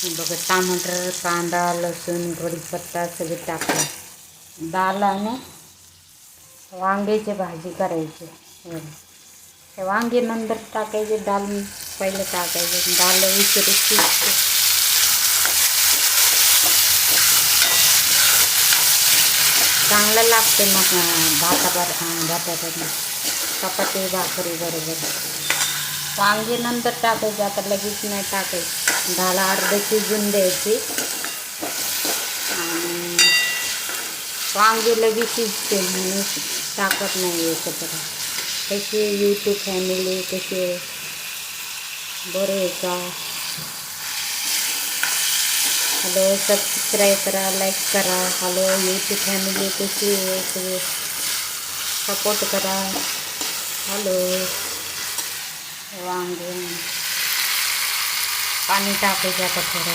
बघा टमाटर, कांदा, लसूण, कढीपत्ता सगळे टाकलं. डाळ आणि वांग्याची भाजी करायची. हे वांगे नंतर टाकायचे, डाळ पहिले टाकायचे. डाळ विचारायची चांगलं लागते मग भातावर चपाती भाकरी बरोबर. वांगे नंतर टाकायचे, आता लगेच नाही टाकायची. डाळ अर्ध शिजून द्यायची आणि वांगे लगेच शिजते म्हणून टाकत नाही एकत्र. कशी यूट्यूब फॅमिली कसे बरं आहे का? हॅलो, सबस्क्राईब करा, लाईक करा. हॅलो यूट्यूब फॅमिली कशी आहे, सपोर्ट करा. हॅलो. वांगे पाणी टाकायचं आता थोडं.